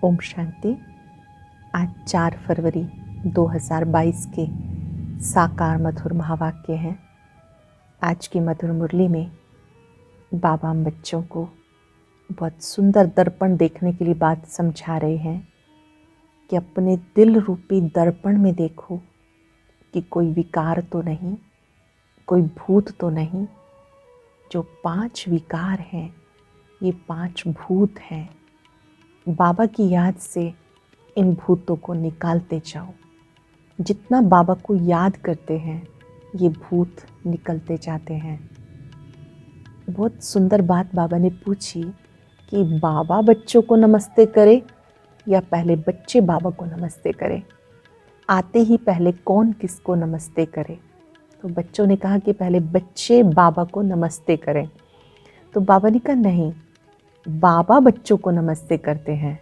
ओम शांति। आज 4 फरवरी 2022 के साकार मधुर महावाक्य हैं। आज की मधुर मुरली में बाबा हम बच्चों को बहुत सुंदर दर्पण देखने के लिए बात समझा रहे हैं कि अपने दिल रूपी दर्पण में देखो कि कोई विकार तो नहीं, कोई भूत तो नहीं। जो 5 विकार हैं ये 5 भूत हैं। बाबा की याद से इन भूतों को निकालते जाओ। जितना बाबा को याद करते हैं ये भूत निकलते जाते हैं। बहुत सुंदर बात बाबा ने पूछी कि बाबा बच्चों को नमस्ते करे या पहले बच्चे बाबा को नमस्ते करें। आते ही पहले कौन किसको नमस्ते करे? तो बच्चों ने कहा कि पहले बच्चे बाबा को नमस्ते करें। तो बाबा ने कहा नहीं, बाबा बच्चों को नमस्ते करते हैं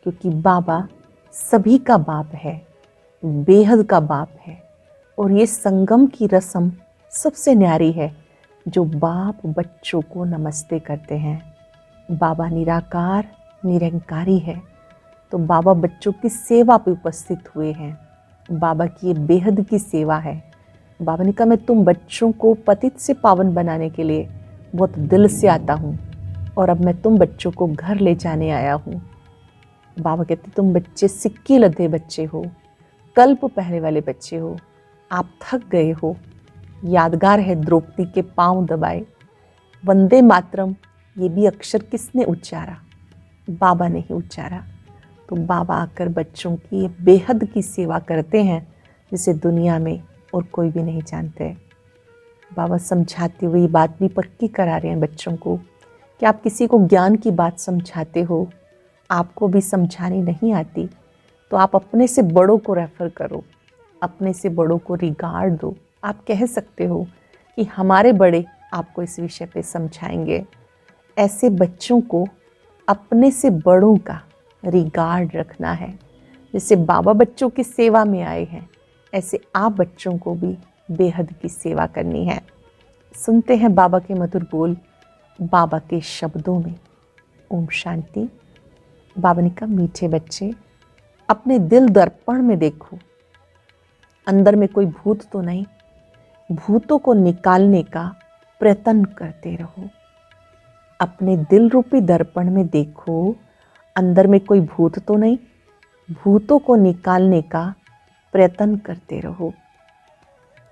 क्योंकि बाबा सभी का बाप है, बेहद का बाप है। और ये संगम की रस्म सबसे न्यारी है जो बाप बच्चों को नमस्ते करते हैं। बाबा निराकार निरंकारी है तो बाबा बच्चों की सेवा पे उपस्थित हुए हैं। बाबा की ये बेहद की सेवा है। बाबा ने कहा मैं तुम बच्चों को पतित से पावन बनाने के लिए बहुत दिल से आता हूँ और अब मैं तुम बच्चों को घर ले जाने आया हूँ। बाबा कहते तुम बच्चे सिक्के लदे बच्चे हो, कल्प पहले वाले बच्चे हो, आप थक गए हो। यादगार है द्रौपदी के पांव दबाए। वंदे मातरम ये भी अक्षर किसने उच्चारा? बाबा ने ही उच्चारा। तो बाबा आकर बच्चों की ये बेहद की सेवा करते हैं जिसे दुनिया में और कोई भी नहीं जानते। बाबा समझाते हुए ये बात भी पक्की करा रहे हैं बच्चों को कि आप किसी को ज्ञान की बात समझाते हो, आपको भी समझानी नहीं आती तो आप अपने से बड़ों को रेफ़र करो, अपने से बड़ों को रिगार्ड दो। आप कह सकते हो कि हमारे बड़े आपको इस विषय पे समझाएंगे। ऐसे बच्चों को अपने से बड़ों का रिगार्ड रखना है। जैसे बाबा बच्चों की सेवा में आए हैं ऐसे आप बच्चों को भी बेहद की सेवा करनी है। सुनते हैं बाबा के मधुर बोल बाबा के शब्दों में। ओम शांति। बाबा ने कहा मीठे बच्चे अपने दिल दर्पण में देखो, अंदर में कोई भूत तो नहीं। भूतों को निकालने का प्रयत्न करते रहो। अपने दिल रूपी दर्पण में देखो, अंदर में कोई भूत तो नहीं। भूतों को निकालने का प्रयत्न करते रहो।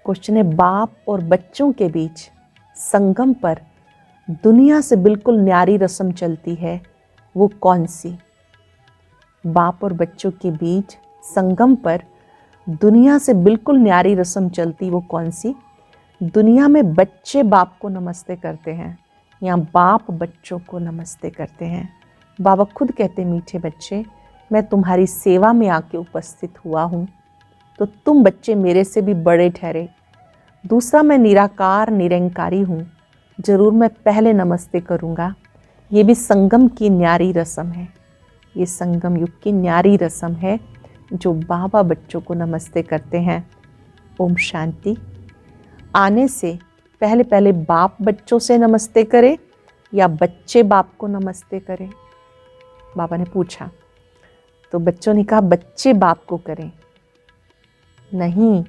क्वेश्चन है बाप और बच्चों के बीच संगम पर दुनिया से बिल्कुल न्यारी रस्म चलती है, वो कौन सी? बाप और बच्चों के बीच संगम पर दुनिया से बिल्कुल न्यारी रस्म चलती वो कौन सी? दुनिया में बच्चे बाप को नमस्ते करते हैं, यहाँ बाप बच्चों को नमस्ते करते हैं। बाबा खुद कहते मीठे बच्चे मैं तुम्हारी सेवा में आके उपस्थित हुआ हूँ तो तुम बच्चे मेरे से भी बड़े ठहरे। दूसरा मैं निराकार निरंकारी हूँ, जरूर मैं पहले नमस्ते करूँगा। ये भी संगम की न्यारी रस्म है। ये संगम युग की न्यारी रस्म है जो बाबा बच्चों को नमस्ते करते हैं। ओम शांति। आने से पहले पहले बाप बच्चों से नमस्ते करे या बच्चे बाप को नमस्ते करें? बाबा ने पूछा तो बच्चों ने कहा बच्चे बाप को करें। नहीं,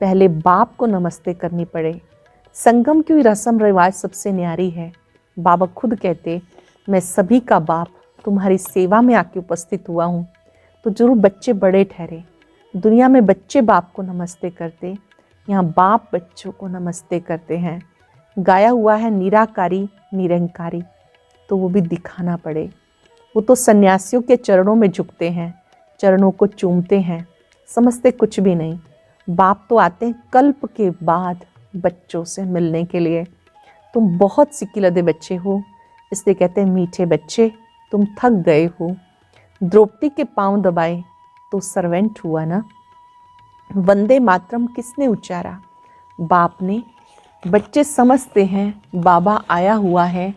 पहले बाप को नमस्ते करनी पड़े। संगम की रस्म रिवाज सबसे न्यारी है। बाबा खुद कहते मैं सभी का बाप तुम्हारी सेवा में आके उपस्थित हुआ हूँ तो जरूर बच्चे बड़े ठहरे। दुनिया में बच्चे बाप को नमस्ते करते, यहाँ बाप बच्चों को नमस्ते करते हैं। गाया हुआ है निराकारी निरंकारी, तो वो भी दिखाना पड़े। वो तो सन्यासियों के चरणों में झुकते हैं, चरणों को चूमते हैं, समझते कुछ भी नहीं। बाप तो आते हैं कल्प के बाद बच्चों से मिलने के लिए। तुम बहुत सिक्के लदे बच्चे हो, इसलिए कहते हैं मीठे बच्चे तुम थक गए हो। द्रौपदी के पांव दबाए तो सर्वेंट हुआ ना। वंदे मातरम किसने उच्चारा? बाप ने। बच्चे समझते हैं बाबा आया हुआ है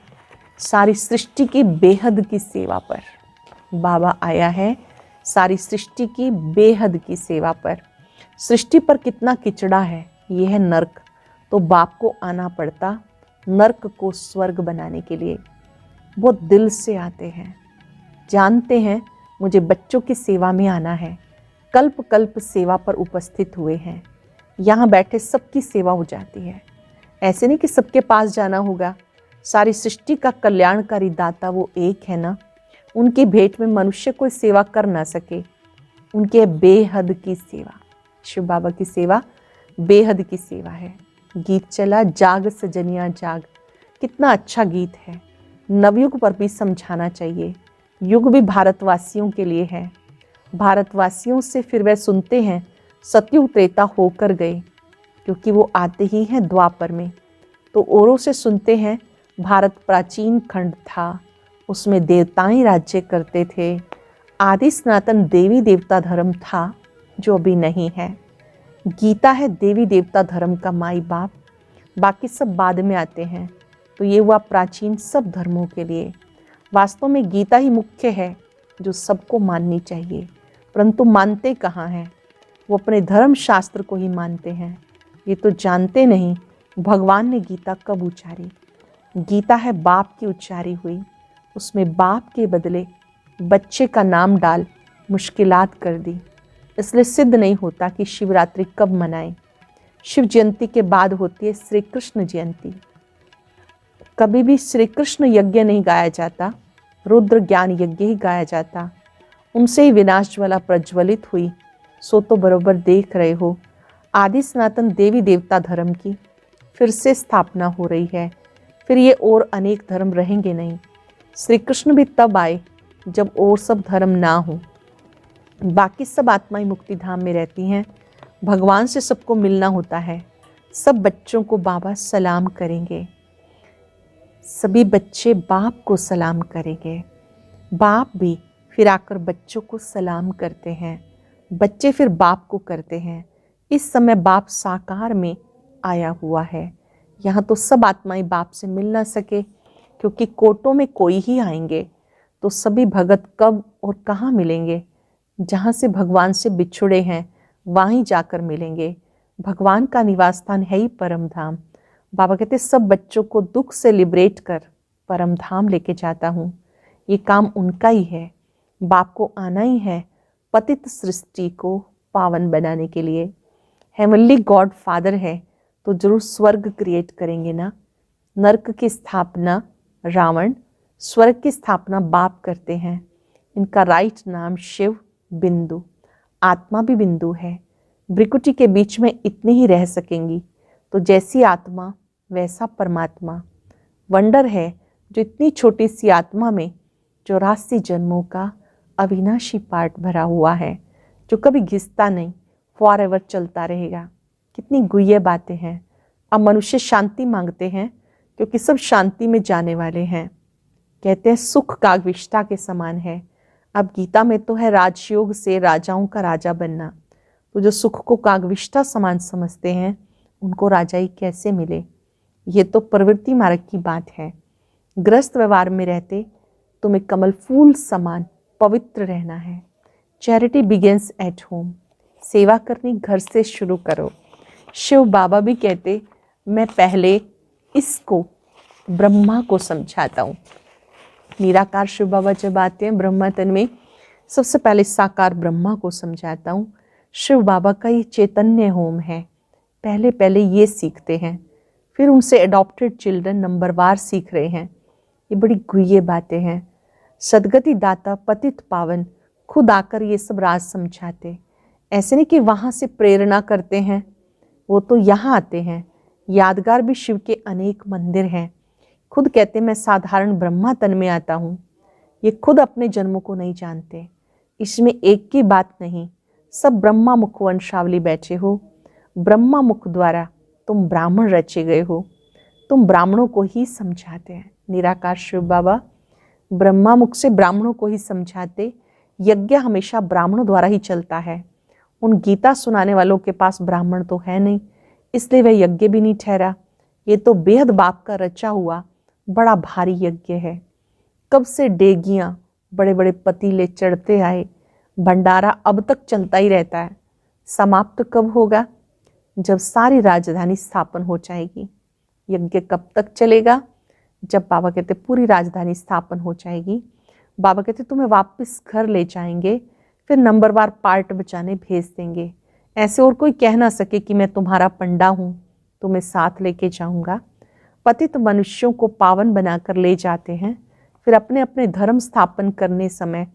सारी सृष्टि की बेहद की सेवा पर। बाबा आया है सारी सृष्टि की बेहद की सेवा पर। सृष्टि पर कितना किचड़ा है, ये है नर्क, तो बाप को आना पड़ता नर्क को स्वर्ग बनाने के लिए। वो दिल से आते हैं, जानते हैं मुझे बच्चों की सेवा में आना है। कल्प कल्प सेवा पर उपस्थित हुए हैं, यहाँ बैठे सबकी सेवा हो जाती है। ऐसे नहीं कि सबके पास जाना होगा, सारी सृष्टि का कल्याणकारी दाता वो एक है ना। उनकी भेंट में मनुष्य कोई सेवा कर ना सके, उनके बेहद की सेवा। शिव बाबा की सेवा बेहद की सेवा है। गीत चला जाग सजनिया जाग, कितना अच्छा गीत है। नवयुग पर भी समझाना चाहिए, युग भी भारतवासियों के लिए है। भारतवासियों से फिर वह सुनते हैं सतयुग त्रेता होकर गए, क्योंकि वो आते ही हैं द्वापर में। तो औरों से सुनते हैं भारत प्राचीन खंड था, उसमें देवताएं राज्य करते थे। आदि सनातन देवी देवता धर्म था जो अभी नहीं है। गीता है देवी देवता धर्म का माई बाप, बाकी सब बाद में आते हैं। तो ये हुआ प्राचीन सब धर्मों के लिए। वास्तव में गीता ही मुख्य है जो सबको माननी चाहिए, परंतु मानते कहाँ हैं? वो अपने धर्म शास्त्र को ही मानते हैं, ये तो जानते नहीं भगवान ने गीता कब उच्चारी। गीता है बाप की उच्चारी हुई, उसमें बाप के बदले बच्चे का नाम डाल मुश्किलात कर दी। इसलिए सिद्ध नहीं होता कि शिवरात्रि कब मनाएं। शिव जयंती के बाद होती है श्री कृष्ण जयंती। कभी भी श्री कृष्ण यज्ञ नहीं गाया जाता, रुद्र ज्ञान यज्ञ ही गाया जाता। उनसे ही विनाश ज्वाला प्रज्वलित हुई। सो तो बरोबर देख रहे हो, आदि सनातन देवी देवता धर्म की फिर से स्थापना हो रही है। फिर ये और अनेक धर्म रहेंगे नहीं। श्री कृष्ण भी तब आए जब और सब धर्म ना हो। बाकी सब आत्माएं मुक्ति धाम में रहती हैं, भगवान से सबको मिलना होता है। सब बच्चों को बाबा सलाम करेंगे, सभी बच्चे बाप को सलाम करेंगे। बाप भी फिर आकर बच्चों को सलाम करते हैं, बच्चे फिर बाप को करते हैं। इस समय बाप साकार में आया हुआ है। यहाँ तो सब आत्माएं बाप से मिल ना सके, क्योंकि कोटों में कोई ही आएंगे। तो सभी भगत कब और कहाँ मिलेंगे? जहाँ से भगवान से बिछुड़े हैं वहीं जाकर मिलेंगे। भगवान का निवास स्थान है ही परम धाम। बाबा कहते सब बच्चों को दुख से लिबरेट कर परम धाम लेके जाता हूँ। ये काम उनका ही है। बाप को आना ही है पतित सृष्टि को पावन बनाने के लिए। हेवनली गॉड फादर है तो जरूर स्वर्ग क्रिएट करेंगे ना। नरक की स्थापना रावण, स्वर्ग की स्थापना बाप करते हैं। इनका राइट नाम शिव बिंदु, आत्मा भी बिंदु है। भ्रिकुटी के बीच में इतनी ही रह सकेंगी। तो जैसी आत्मा वैसा परमात्मा। वंडर है जो इतनी छोटी सी आत्मा में 84 जन्मों का अविनाशी पार्ट भरा हुआ है, जो कभी घिसता नहीं, फॉर एवर चलता रहेगा। कितनी गुह्य बातें हैं। अब मनुष्य शांति मांगते हैं क्योंकि सब शांति में जाने वाले हैं। कहते हैं सुख कागविष्ठा के समान है। अब गीता में तो है राजयोग से राजाओं का राजा बनना। तो जो सुख को कागविष्ठा समान समझते हैं उनको राजाई कैसे मिले? ये तो प्रवृत्ति मार्ग की बात है। ग्रस्त व्यवहार में रहते तुम्हें कमल फूल समान पवित्र रहना है। Charity begins at home. सेवा करनी घर से शुरू करो। शिव बाबा भी कहते मैं पहले इसको ब्रह्मा को समझाता हूँ। निराकार शिव बाबा जब आते हैं ब्रह्मा तन में, सबसे पहले साकार ब्रह्मा को समझाता हूँ। शिव बाबा का ये चैतन्य होम है। पहले पहले ये सीखते हैं, फिर उनसे एडॉप्टेड चिल्ड्रन नंबरवार सीख रहे हैं। ये बड़ी गुह्य बातें हैं। सदगति दाता पतित पावन खुद आकर ये सब राज समझाते। ऐसे नहीं कि वहाँ से प्रेरणा करते हैं, वो तो यहाँ आते हैं। यादगार भी शिव के अनेक मंदिर हैं। खुद कहते मैं साधारण ब्रह्मा तन में आता हूँ। ये खुद अपने जन्मों को नहीं जानते। इसमें एक की बात नहीं, सब ब्रह्मा मुख वंशावली बैठे हो। ब्रह्मा मुख द्वारा तुम ब्राह्मण रचे गए हो। तुम ब्राह्मणों को ही समझाते हैं। निराकार शिव बाबा ब्रह्मा मुख से ब्राह्मणों को ही समझाते। यज्ञ हमेशा ब्राह्मणों द्वारा ही चलता है। उन गीता सुनाने वालों के पास ब्राह्मण तो है नहीं, इसलिए वह यज्ञ भी नहीं ठहरा। ये तो बेहद बाप का रचा हुआ बड़ा भारी यज्ञ है। कब से डेगियां बड़े बड़े पतीले चढ़ते आए, भंडारा अब तक चलता ही रहता है। समाप्त कब होगा? जब सारी राजधानी स्थापन हो जाएगी। यज्ञ कब तक चलेगा? जब बाबा कहते पूरी राजधानी स्थापन हो जाएगी। बाबा कहते तुम्हें वापस घर ले जाएंगे, फिर नंबरवार पार्ट बचाने भेज देंगे। ऐसे और कोई कह ना सके कि मैं तुम्हारा पंडा हूँ, तुम्हें साथ लेके जाऊंगा। पतित मनुष्यों को पावन बनाकर ले जाते हैं, फिर अपने अपने धर्म स्थापन करने समय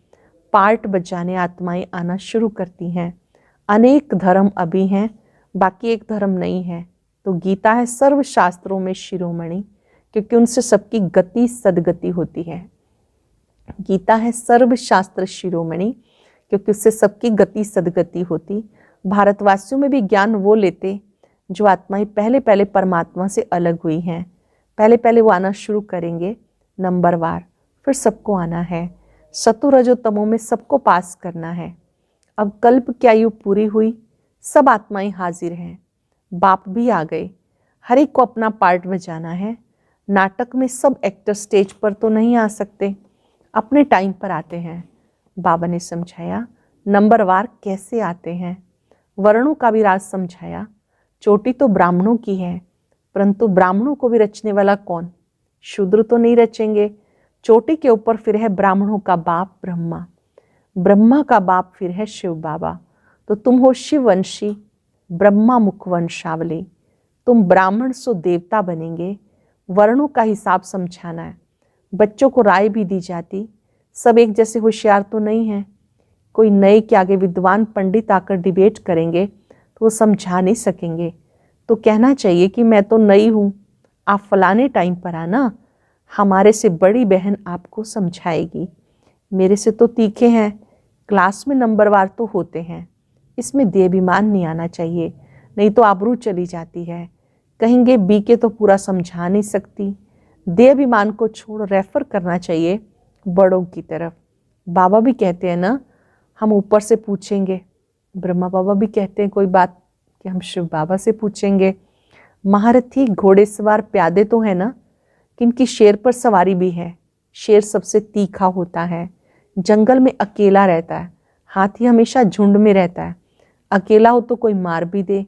पार्ट बजाने आत्माएं आना शुरू करती हैं। अनेक धर्म अभी हैं, बाकी एक धर्म नहीं है। तो गीता है सर्व शास्त्रों में शिरोमणि, क्योंकि उनसे सबकी गति सदगति होती है। गीता है सर्व शास्त्र शिरोमणि, क्योंकि उससे सबकी गति सदगति होती। भारतवासियों में भी ज्ञान वो लेते जो आत्माएं पहले पहले परमात्मा से अलग हुई हैं। पहले पहले वो आना शुरू करेंगे नंबरवार, फिर सबको आना है। सतो रजो तमो में सबको पास करना है। अब कल्प की आयु पूरी हुई, सब आत्माएं हाजिर हैं, बाप भी आ गए। हर एक को अपना पार्ट बजाना है। नाटक में सब एक्टर स्टेज पर तो नहीं आ सकते, अपने टाइम पर आते हैं। बाबा ने समझाया नंबरवार कैसे आते हैं। वर्णों का भी राज समझाया। चोटी तो ब्राह्मणों की है, परंतु ब्राह्मणों को भी रचने वाला कौन? शूद्र तो नहीं रचेंगे। चोटी के ऊपर फिर है ब्राह्मणों का बाप ब्रह्मा, ब्रह्मा का बाप फिर है शिव बाबा। तो तुम हो शिववंशी, ब्रह्मा मुख वंशावली। तुम ब्राह्मण सो देवता बनेंगे। वर्णों का हिसाब समझाना है। बच्चों को राय भी दी जाती, सब एक जैसे होशियार तो नहीं है। कोई नए के आगे विद्वान पंडित आकर डिबेट करेंगे तो वो समझा नहीं सकेंगे। तो कहना चाहिए कि मैं तो नई हूँ, आप फलाने टाइम पर आना, हमारे से बड़ी बहन आपको समझाएगी। मेरे से तो तीखे हैं, क्लास में नंबरवार तो होते हैं। इसमें देहाभिमान नहीं आना चाहिए, नहीं तो आबरू चली जाती है। कहेंगे बी के तो पूरा समझा नहीं सकती। देहाभिमान को छोड़ रेफर करना चाहिए बड़ों की तरफ। बाबा भी कहते हैं ना, हम ऊपर से पूछेंगे। ब्रह्मा बाबा भी कहते हैं कोई बात कि हम शिव बाबा से पूछेंगे। महारथी घोड़ेसवार प्यादे तो है ना, किनकी शेर पर सवारी भी है। शेर सबसे तीखा होता है, जंगल में अकेला रहता है। हाथी हमेशा झुंड में रहता है, अकेला हो तो कोई मार भी दे।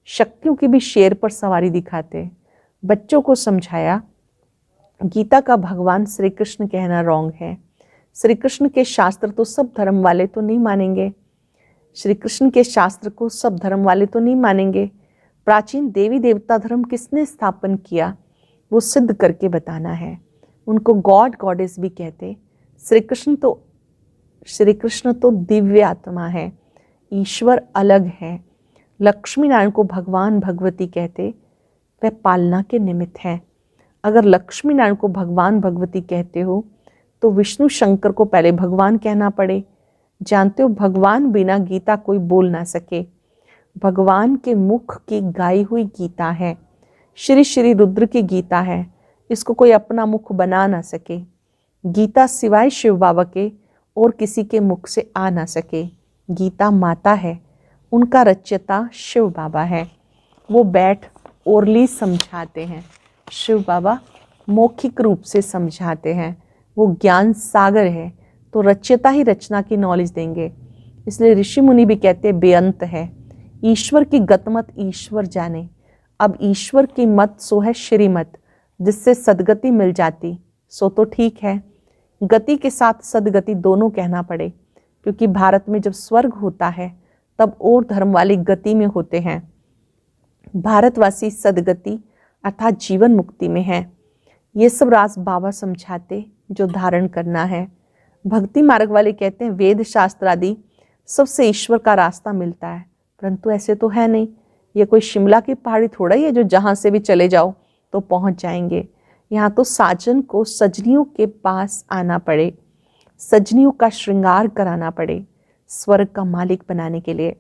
शक्तियों की भी शेर पर सवारी दिखाते। बच्चों को समझाया गीता का भगवान श्री कृष्ण कहना रॉन्ग है। श्री कृष्ण के शास्त्र तो सब धर्म वाले तो नहीं मानेंगे। श्री कृष्ण के शास्त्र को सब धर्म वाले तो नहीं मानेंगे। प्राचीन देवी देवता धर्म किसने स्थापन किया वो सिद्ध करके बताना है। उनको गॉड गॉडेस भी कहते। श्री कृष्ण तो दिव्य आत्मा है, ईश्वर अलग है। लक्ष्मी नारायण को भगवान भगवती कहते, वह पालना के निमित्त है। अगर लक्ष्मी नारायण को भगवान भगवती कहते हो तो विष्णु शंकर को पहले भगवान कहना पड़े। जानते हो भगवान बिना गीता कोई बोल ना सके। भगवान के मुख की गाई हुई गीता है, श्री श्री रुद्र की गीता है, इसको कोई अपना मुख बना ना सके। गीता सिवाय शिव बाबा के और किसी के मुख से आ ना सके। गीता माता है, उनका रचयिता शिव बाबा है। वो बैठ ओरली समझाते हैं, शिव बाबा मौखिक रूप से समझाते हैं। वो ज्ञान सागर है, तो रचयिता ही रचना की नॉलेज देंगे। इसलिए ऋषि मुनि भी कहते बेअंत है। ईश्वर की गतमत ईश्वर जाने। अब ईश्वर की मत सो है श्रीमत, जिससे सदगति मिल जाती सो तो ठीक है। गति के साथ सदगति दोनों कहना पड़े, क्योंकि भारत में जब स्वर्ग होता है तब और धर्म वाली गति में होते हैं। भारतवासी सदगति अर्थात जीवन मुक्ति में है। ये सब राज बाबा समझाते जो धारण करना है। भक्ति मार्ग वाले कहते हैं वेद शास्त्र आदि सबसे ईश्वर का रास्ता मिलता है, परंतु ऐसे तो है नहीं। ये कोई शिमला की पहाड़ी थोड़ा ही है जो जहाँ से भी चले जाओ तो पहुँच जाएंगे। यहाँ तो साजन को सजनियों के पास आना पड़े, सजनियों का श्रृंगार कराना पड़े स्वर्ग का मालिक बनाने के लिए।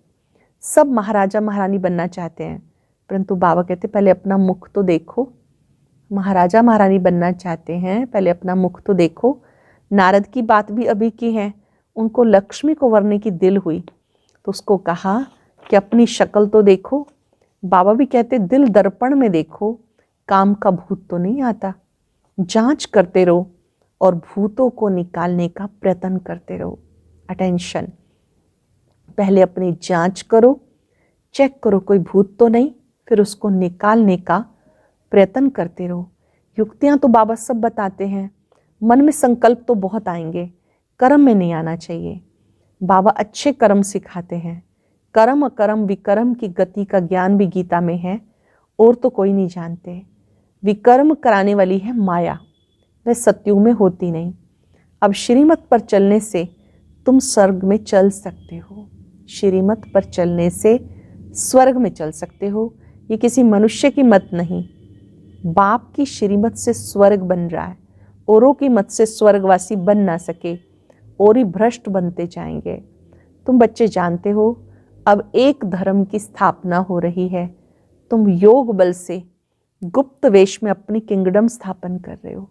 सब महाराजा महारानी बनना चाहते हैं, परंतु बाबा कहते पहले अपना मुख तो देखो। महाराजा महारानी बनना चाहते हैं, पहले अपना मुख तो देखो। नारद की बात भी अभी की है, उनको लक्ष्मी को वरने की दिल हुई तो उसको कहा कि अपनी शक्ल तो देखो। बाबा भी कहते दिल दर्पण में देखो, काम का भूत तो नहीं आता। जांच करते रहो और भूतों को निकालने का प्रयत्न करते रहो। अटेंशन, पहले अपनी जांच करो, चेक करो कोई भूत तो नहीं, फिर उसको निकालने का प्रयत्न करते रहो। युक्तियां तो बाबा सब बताते हैं, मन में संकल्प तो बहुत आएंगे कर्म में नहीं आना चाहिए। बाबा अच्छे कर्म सिखाते हैं। कर्म अकर्म विकर्म की गति का ज्ञान भी गीता में है, और तो कोई नहीं जानते। विकर्म कराने वाली है माया, वह सत्युग में होती नहीं। अब श्रीमत पर चलने से तुम स्वर्ग में चल सकते हो। श्रीमत पर चलने से स्वर्ग में चल सकते हो। ये किसी मनुष्य की मत नहीं, बाप की श्रीमत से स्वर्ग बन रहा है। औरों की मत से स्वर्गवासी बन ना सके, और ही भ्रष्ट बनते जाएंगे। तुम बच्चे जानते हो, अब एक धर्म की स्थापना हो रही है। तुम योग बल से गुप्त वेश में अपनी किंगडम स्थापन कर रहे हो।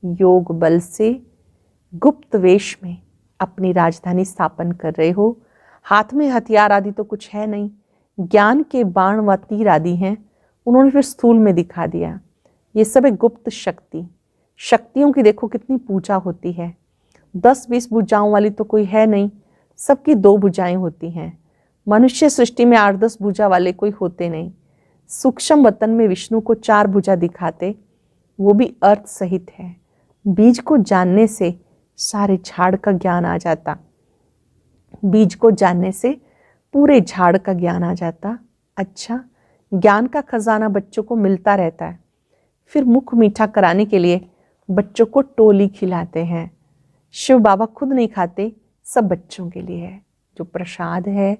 योग बल से गुप्त वेश में अपनी राजधानी स्थापन कर रहे हो। हाथ में हथियार आदि तो कुछ है नहीं, ज्ञान के बाण व तीर आदि हैं, उन्होंने फिर स्थूल में दिखा दिया। ये सब है गुप्त शक्ति। शक्तियों की देखो कितनी पूजा होती है। 10-20 भुजाओं वाली तो कोई है नहीं, सबकी 2 भुजाएं होती हैं। मनुष्य सृष्टि में 8-10 भुजा वाले कोई होते नहीं। सूक्ष्म वतन में विष्णु को 4 भुजा दिखाते, वो भी अर्थ सहित है। बीज को जानने से सारे झाड़ का ज्ञान आ जाता। बीज को जानने से पूरे झाड़ का ज्ञान आ जाता। अच्छा, ज्ञान का खजाना बच्चों को मिलता रहता है। फिर मुख मीठा कराने के लिए बच्चों को टोली खिलाते हैं। शिव बाबा खुद नहीं खाते, सब बच्चों के लिए है। जो प्रसाद है,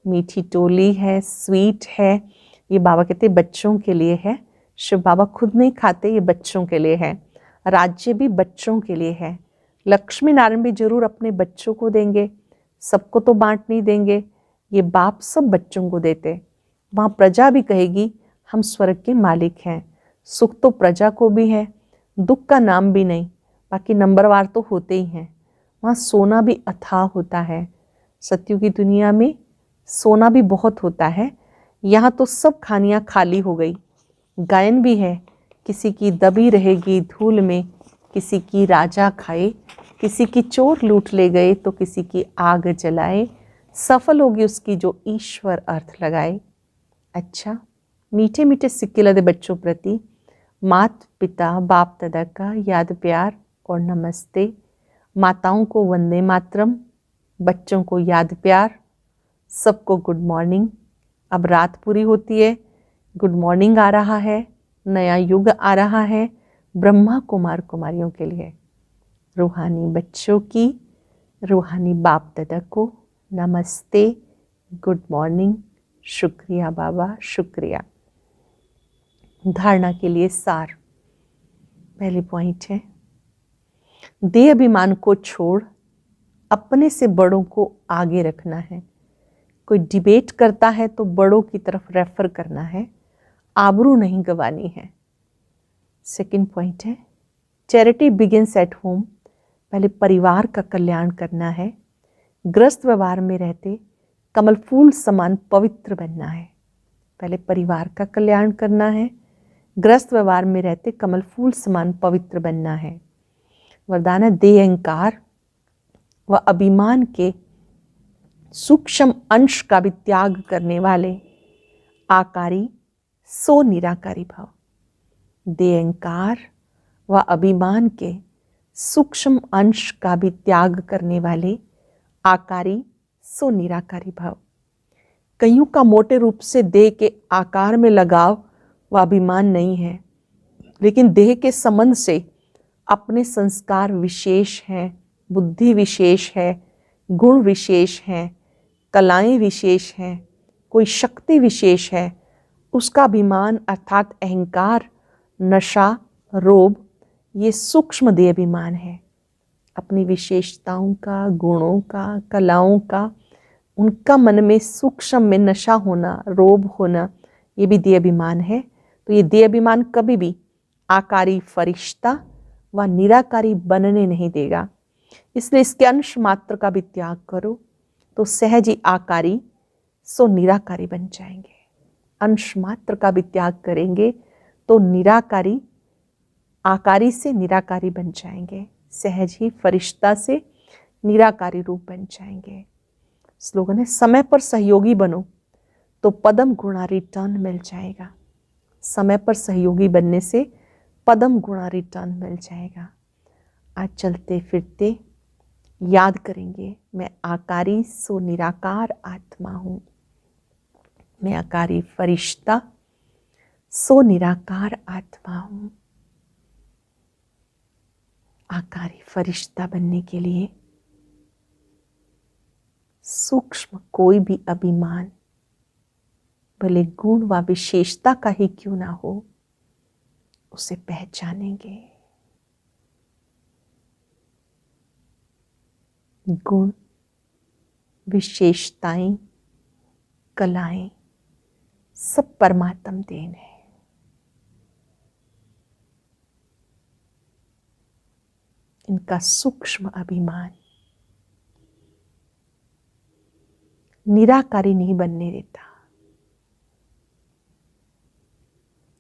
मीठी टोली है, स्वीट है, ये बाबा कहते बच्चों के लिए है। शिव बाबा खुद नहीं खाते, ये बच्चों के लिए है। राज्य भी बच्चों के लिए है। लक्ष्मी नारायण भी जरूर अपने बच्चों को देंगे, सबको तो बांट नहीं देंगे। ये बाप सब बच्चों को देते। वहाँ प्रजा भी कहेगी हम स्वर्ग के मालिक हैं। सुख तो प्रजा को भी है, दुख का नाम भी नहीं, बाकी नंबरवार तो होते ही हैं। वहाँ सोना भी अथाह होता है। सत्युग की दुनिया में सोना भी बहुत होता है। यहाँ तो सब खानियाँ खाली हो गई। गायन भी है, किसी की दबी रहेगी धूल में, किसी की राजा खाए, किसी की चोर लूट ले गए तो किसी की आग जलाए। सफल होगी उसकी जो ईश्वर अर्थ लगाए। अच्छा, मीठे मीठे सिक्के लदे बच्चों प्रति मात पिता बाप दादा का याद प्यार और नमस्ते। माताओं को वंदे मातरम, बच्चों को याद प्यार, सबको गुड मॉर्निंग। अब रात पूरी होती है, गुड मॉर्निंग आ रहा है, नया युग आ रहा है ब्रह्मा कुमार कुमारियों के लिए। रूहानी बच्चों की, रूहानी बाप दादा को नमस्ते, गुड मॉर्निंग, शुक्रिया बाबा, शुक्रिया। धारणा के लिए सार। पहली पॉइंट है, देह अभिमान को छोड़ अपने से बड़ों को आगे रखना है। कोई डिबेट करता है तो बड़ों की तरफ रेफर करना है, आबरू नहीं गंवानी है। सेकंड पॉइंट है, चैरिटी बिगिंस एट होम। पहले परिवार का कल्याण करना है। ग्रस्त व्यवहार में रहते कमल फूल समान पवित्र बनना है। पहले परिवार का कल्याण करना है, ग्रस्त व्यवहार में रहते कमल फूल समान पवित्र बनना है। वरदान है, देह अहंकार व अभिमान के सूक्ष्म अंश का भी त्याग करने वाले आकारी सो निराकारी भाव। देह अहंकार व अभिमान के सूक्ष्म अंश का भी त्याग करने वाले आकारी सो निराकारी भाव। कईयों का मोटे रूप से देह के आकार में लगाव व अभिमान नहीं है, लेकिन देह के संबंध से अपने संस्कार विशेष हैं, बुद्धि विशेष है, गुण विशेष हैं, कलाएं विशेष हैं, कोई शक्ति विशेष है, उसका अभिमान अर्थात अहंकार, नशा, रोब, ये सूक्ष्म देह अभिमान है। अपनी विशेषताओं का, गुणों का, कलाओं का, उनका मन में सूक्ष्म में नशा होना, रोब होना, ये भी देह अभिमान है। तो ये देह अभिमान कभी भी आकारी फरिश्ता व निराकारी बनने नहीं देगा। इसलिए इसके अंश मात्र का भी त्याग करो तो सहज ही आकारी सो निराकारी बन जाएंगे। अंश मात्र का भी त्याग करेंगे तो निराकारी, आकारी से निराकारी बन जाएंगे, सहज ही फरिश्ता से निराकारी रूप बन जाएंगे। स्लोगन है, समय पर सहयोगी बनो तो पदम गुणा रिटर्न मिल जाएगा। समय पर सहयोगी बनने से पदम गुणा रिटर्न मिल जाएगा। आज चलते फिरते याद करेंगे, मैं आकारी सो निराकार आत्मा हूँ। मैं आकारी फरिश्ता सो निराकार आत्मा हूँ। आकारी फरिश्ता बनने के लिए सूक्ष्म कोई भी अभिमान, भले गुण व विशेषता का ही क्यों ना हो, उसे पहचानेंगे। गुण, विशेषताएं, कलाएं सब परमात्म देन है। इनका सूक्ष्म अभिमान निराकारी नहीं बनने देता।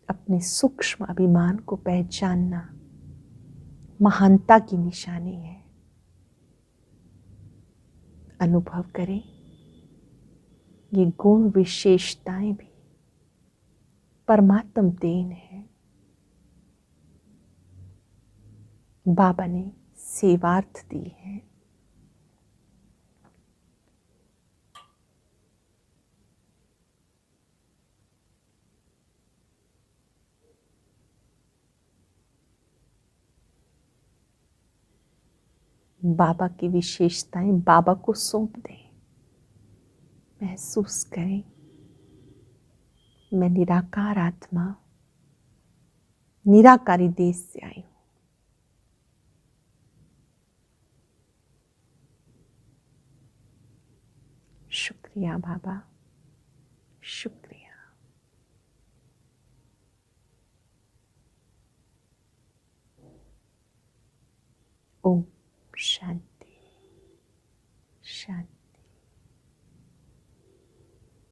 अपने सूक्ष्म अभिमान को पहचानना महानता की निशानी है। अनुभव करें, ये गुण विशेषताएं भी परमात्म देन है। बाबा ने सेवार्थ दी है। बाबा की विशेषताएं बाबा को सौंप दें। महसूस करें, मैं निराकार आत्मा निराकारी देश से आई हूं। शुक्रिया बाबा, शुक्रिया। ओम शांति शांति।